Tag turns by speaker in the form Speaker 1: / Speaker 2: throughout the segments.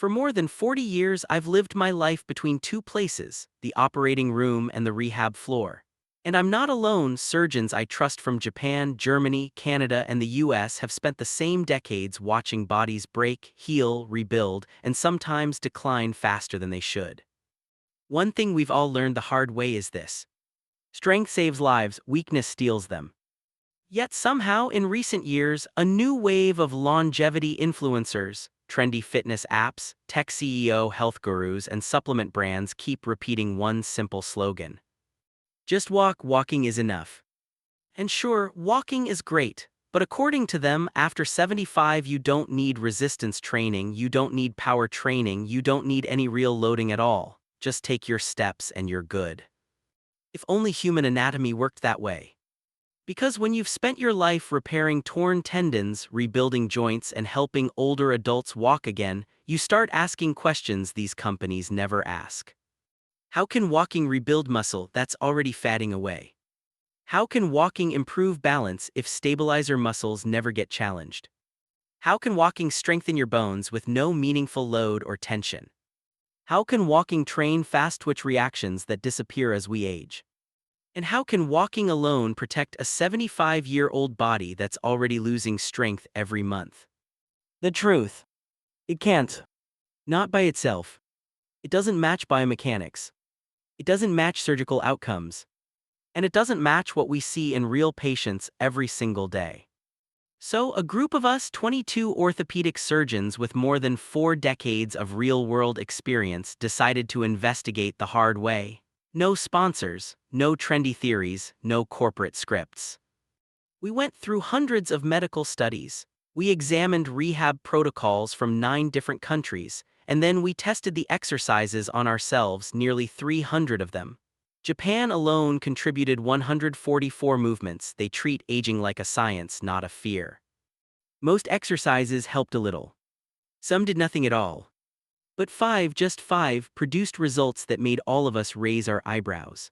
Speaker 1: For more than 40 years, I've lived my life between two places, the operating room and the rehab floor. And I'm not alone. Surgeons I trust from Japan, Germany, Canada, and the US have spent the same decades watching bodies break, heal, rebuild, and sometimes decline faster than they should. One thing we've all learned the hard way is this: strength saves lives, weakness steals them. Yet somehow, in recent years, a new wave of longevity influencers, trendy fitness apps, tech CEO health gurus, and supplement brands keep repeating one simple slogan: just walk, walking is enough. And sure, walking is great, but according to them, after 75 you don't need resistance training, you don't need power training, you don't need any real loading at all. Just take your steps and you're good. If only human anatomy worked that way. Because when you've spent your life repairing torn tendons, rebuilding joints, and helping older adults walk again, you start asking questions these companies never ask. How can walking rebuild muscle that's already fatting away? How can walking improve balance if stabilizer muscles never get challenged? How can walking strengthen your bones with no meaningful load or tension? How can walking train fast-twitch reactions that disappear as we age? And how can walking alone protect a 75-year-old body that's already losing strength every month? The truth: it can't. Not by itself. It doesn't match biomechanics. It doesn't match surgical outcomes. And it doesn't match what we see in real patients every single day. So, a group of us 22 orthopedic surgeons with more than 4 decades of real-world experience decided to investigate the hard way. No sponsors, no trendy theories, no corporate scripts. We went through hundreds of medical studies. We examined rehab protocols from 9 different countries, and then we tested the exercises on ourselves, nearly 300 of them. Japan alone contributed 144 movements. They treat aging like a science, not a fear. Most exercises helped a little. Some did nothing at all. But 5, just 5, produced results that made all of us raise our eyebrows.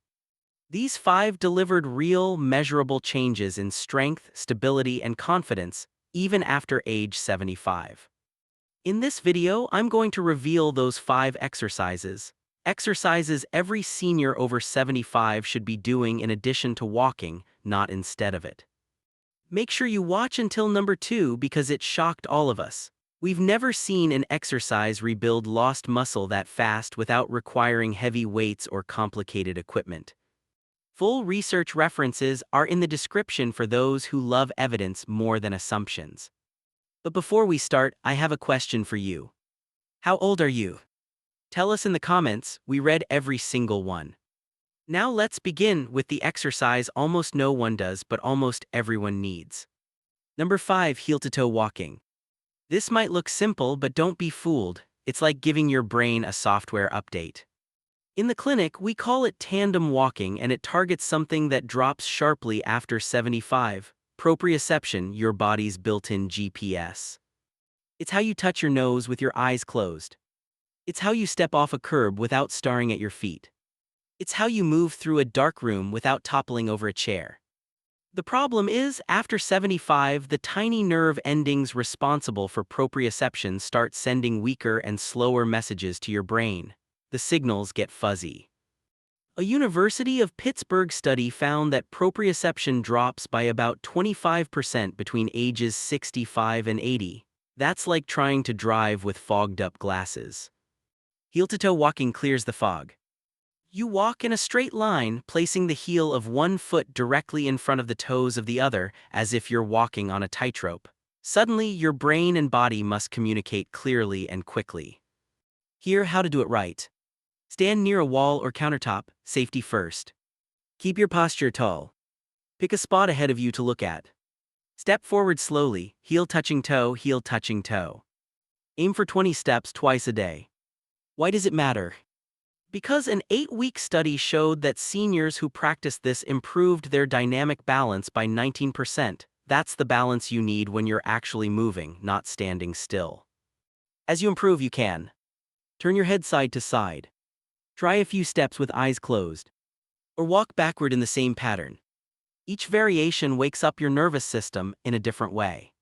Speaker 1: These 5 delivered real, measurable changes in strength, stability, and confidence, even after age 75. In this video, I'm going to reveal those 5 exercises. Exercises every senior over 75 should be doing in addition to walking, not instead of it. Make sure you watch until number 2 because it shocked all of us. We've never seen an exercise rebuild lost muscle that fast without requiring heavy weights or complicated equipment. Full research references are in the description for those who love evidence more than assumptions. But before we start, I have a question for you. How old are you? Tell us in the comments. We read every single one. Now let's begin with the exercise almost no one does but almost everyone needs. Number 5, heel-to-toe walking. This might look simple, but don't be fooled. It's like giving your brain a software update. In the clinic, we call it tandem walking, and it targets something that drops sharply after 75, proprioception, your body's built-in GPS. It's how you touch your nose with your eyes closed. It's how you step off a curb without staring at your feet. It's how you move through a dark room without toppling over a chair. The problem is, after 75, the tiny nerve endings responsible for proprioception start sending weaker and slower messages to your brain. The signals get fuzzy. A University of Pittsburgh study found that proprioception drops by about 25% between ages 65 and 80. That's like trying to drive with fogged-up glasses. Heel-to-toe walking clears the fog. You walk in a straight line, placing the heel of one foot directly in front of the toes of the other, as if you're walking on a tightrope. Suddenly, your brain and body must communicate clearly and quickly. Here, how to do it right. Stand near a wall or countertop, safety first. Keep your posture tall. Pick a spot ahead of you to look at. Step forward slowly, heel touching toe, heel touching toe. Aim for 20 steps twice a day. Why does it matter? Because an 8-week study showed that seniors who practiced this improved their dynamic balance by 19%. That's the balance you need when you're actually moving, not standing still. As you improve, you can turn your head side to side. Try a few steps with eyes closed. Or walk backward in the same pattern. Each variation wakes up your nervous system in a different way.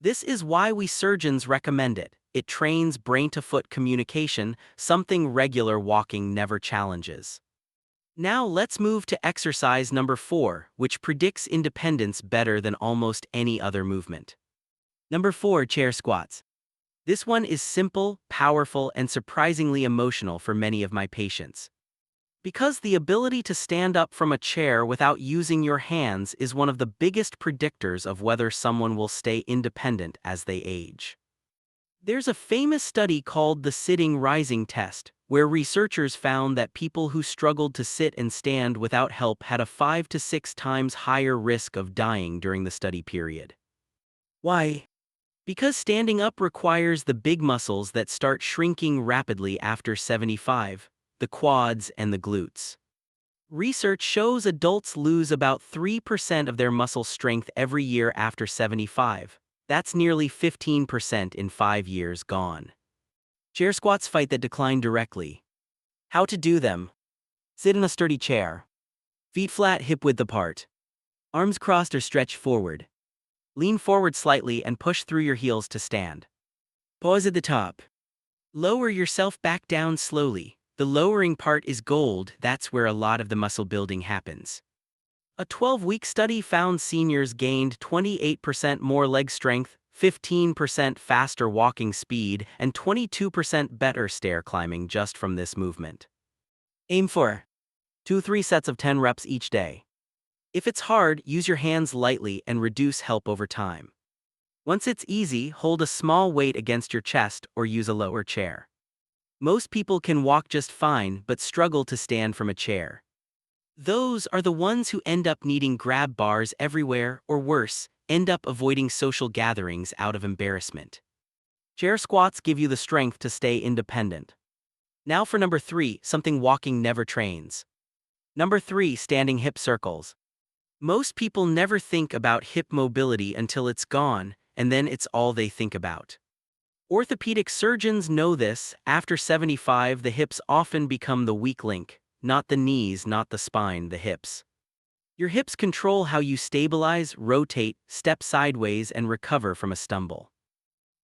Speaker 1: This is why we surgeons recommend it. it trains brain-to-foot communication, something regular walking never challenges. Now let's move to exercise number 4, which predicts independence better than almost any other movement. Number 4, chair squats. This one is simple, powerful, and surprisingly emotional for many of my patients. Because the ability to stand up from a chair without using your hands is one of the biggest predictors of whether someone will stay independent as they age. There's a famous study called the sitting-rising test, where researchers found that people who struggled to sit and stand without help had a 5 to 6 times higher risk of dying during the study period. Why? Because standing up requires the big muscles that start shrinking rapidly after 75, the quads and the glutes. Research shows adults lose about 3% of their muscle strength every year after 75. That's nearly 15% in 5 years gone. Chair squats fight that decline directly. How to do them? Sit in a sturdy chair. Feet flat, hip-width apart. Arms crossed or stretched forward. Lean forward slightly and push through your heels to stand. Pause at the top. Lower yourself back down slowly. The lowering part is gold, that's where a lot of the muscle building happens. A 12-week study found seniors gained 28% more leg strength, 15% faster walking speed, and 22% better stair climbing just from this movement. Aim for 2-3 sets of 10 reps each day. If it's hard, use your hands lightly and reduce help over time. Once it's easy, hold a small weight against your chest or use a lower chair. Most people can walk just fine but struggle to stand from a chair. Those are the ones who end up needing grab bars everywhere, or worse, end up avoiding social gatherings out of embarrassment. Chair squats give you the strength to stay independent. Now for number 3, something walking never trains. Number 3, standing hip circles. Most people never think about hip mobility until it's gone, and then it's all they think about. Orthopedic surgeons know this. After 75, the hips often become the weak link. Not the knees, not the spine, the hips. Your hips control how you stabilize, rotate, step sideways, and recover from a stumble.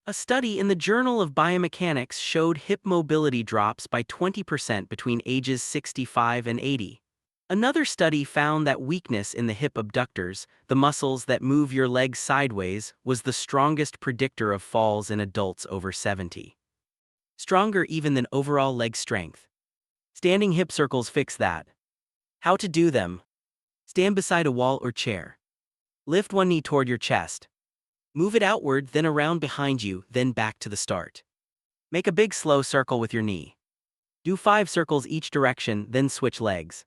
Speaker 1: A study in the Journal of Biomechanics showed hip mobility drops by 20% between ages 65 and 80. Another study found that weakness in the hip abductors, the muscles that move your legs sideways, was the strongest predictor of falls in adults over 70. Stronger even than overall leg strength. Standing hip circles fix that. How to do them? Stand beside a wall or chair. Lift one knee toward your chest. Move it outward, then around behind you, then back to the start. Make a big slow circle with your knee. Do 5 circles each direction, then switch legs.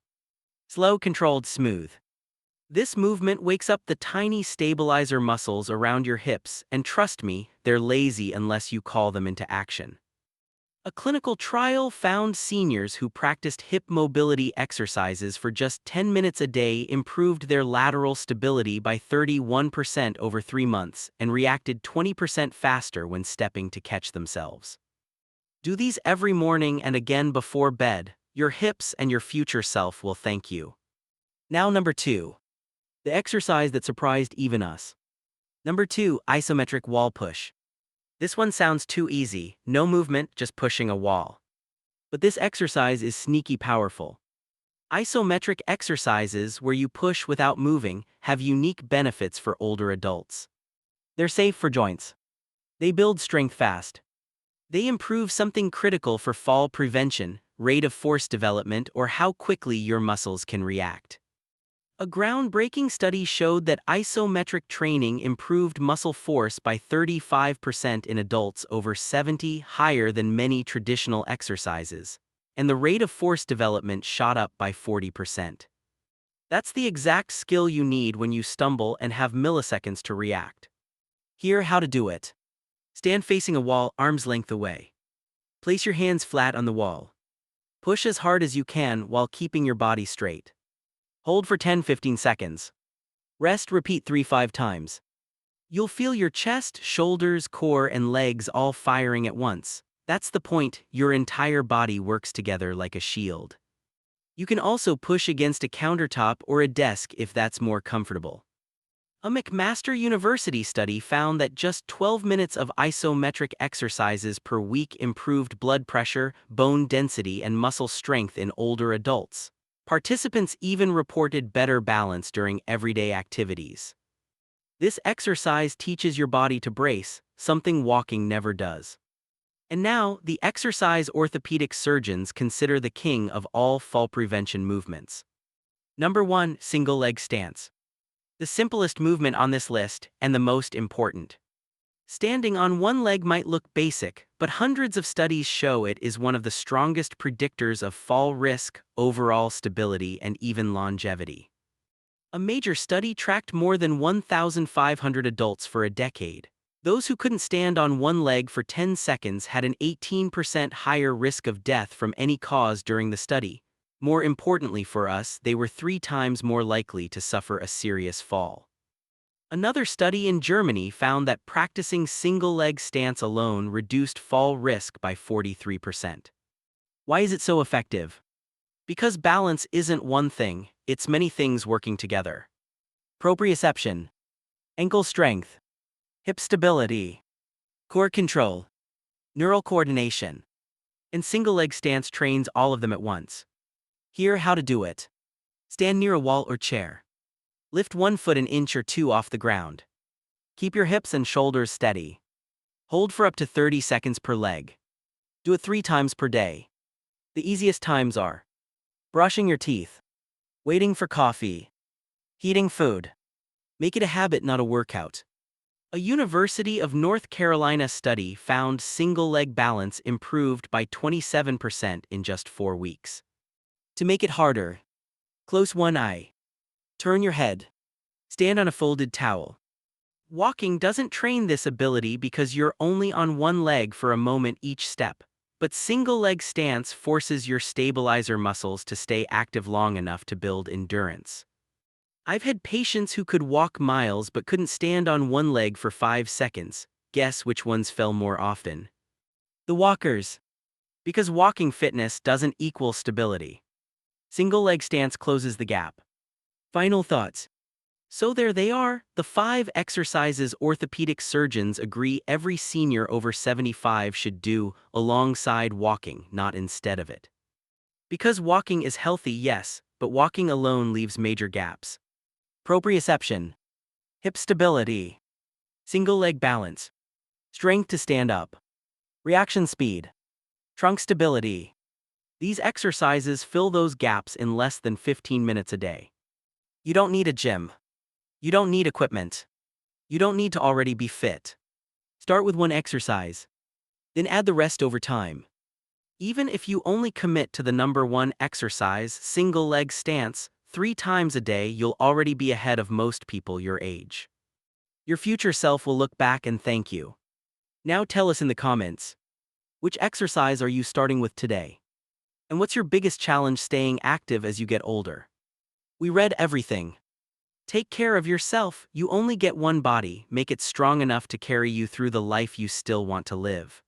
Speaker 1: Slow, controlled, smooth. This movement wakes up the tiny stabilizer muscles around your hips, and trust me, they're lazy unless you call them into action. A clinical trial found seniors who practiced hip mobility exercises for just 10 minutes a day improved their lateral stability by 31% over 3 months and reacted 20% faster when stepping to catch themselves. Do these every morning and again before bed. Your hips and your future self will thank you. Now number 2. The exercise that surprised even us. Number 2, isometric wall push. This one sounds too easy, no movement, just pushing a wall. But this exercise is sneaky powerful. Isometric exercises where you push without moving have unique benefits for older adults. They're safe for joints. They build strength fast. They improve something critical for fall prevention, rate of force development, or how quickly your muscles can react. A groundbreaking study showed that isometric training improved muscle force by 35% in adults over 70, higher than many traditional exercises, and the rate of force development shot up by 40%. That's the exact skill you need when you stumble and have milliseconds to react. Here, how to do it. Stand facing a wall, arm's length away. Place your hands flat on the wall. Push as hard as you can while keeping your body straight. Hold for 10-15 seconds. Rest, repeat 3-5 times. You'll feel your chest, shoulders, core, and legs all firing at once. That's the point, your entire body works together like a shield. You can also push against a countertop or a desk if that's more comfortable. A McMaster University study found that just 12 minutes of isometric exercises per week improved blood pressure, bone density, and muscle strength in older adults. Participants even reported better balance during everyday activities. This exercise teaches your body to brace, something walking never does. And now, the exercise orthopedic surgeons consider the king of all fall prevention movements. Number 1, single leg stance. The simplest movement on this list, and the most important. Standing on one leg might look basic, but hundreds of studies show it is one of the strongest predictors of fall risk, overall stability, and even longevity. A major study tracked more than 1,500 adults for a decade. Those who couldn't stand on one leg for 10 seconds had an 18% higher risk of death from any cause during the study. More importantly for us, they were 3 times more likely to suffer a serious fall. Another study in Germany found that practicing single-leg stance alone reduced fall risk by 43%. Why is it so effective? Because balance isn't one thing, it's many things working together. Proprioception, ankle strength, hip stability, core control, neural coordination, and single-leg stance trains all of them at once. Here, how to do it. Stand near a wall or chair. Lift one foot an inch or two off the ground. Keep your hips and shoulders steady. Hold for up to 30 seconds per leg. Do it 3 times per day. The easiest times are brushing your teeth, waiting for coffee, heating food. Make it a habit, not a workout. A University of North Carolina study found single-leg balance improved by 27% in just 4 weeks. To make it harder, close one eye. Turn your head. Stand on a folded towel. Walking doesn't train this ability because you're only on one leg for a moment each step, but single-leg stance forces your stabilizer muscles to stay active long enough to build endurance. I've had patients who could walk miles but couldn't stand on one leg for 5 seconds. Guess which ones fell more often? The walkers. Because walking fitness doesn't equal stability. Single-leg stance closes the gap. Final thoughts. So there they are, the 5 exercises orthopedic surgeons agree every senior over 75 should do, alongside walking, not instead of it. Because walking is healthy, yes, but walking alone leaves major gaps. Proprioception, hip stability, single leg balance, strength to stand up, reaction speed, trunk stability. These exercises fill those gaps in less than 15 minutes a day. You don't need a gym. You don't need equipment. You don't need to already be fit. Start with one exercise, then add the rest over time. Even if you only commit to the number 1 exercise, single leg stance, 3 times a day, you'll already be ahead of most people your age. Your future self will look back and thank you. Now tell us in the comments, which exercise are you starting with today? And what's your biggest challenge staying active as you get older? We read everything. Take care of yourself, you only get one body, make it strong enough to carry you through the life you still want to live.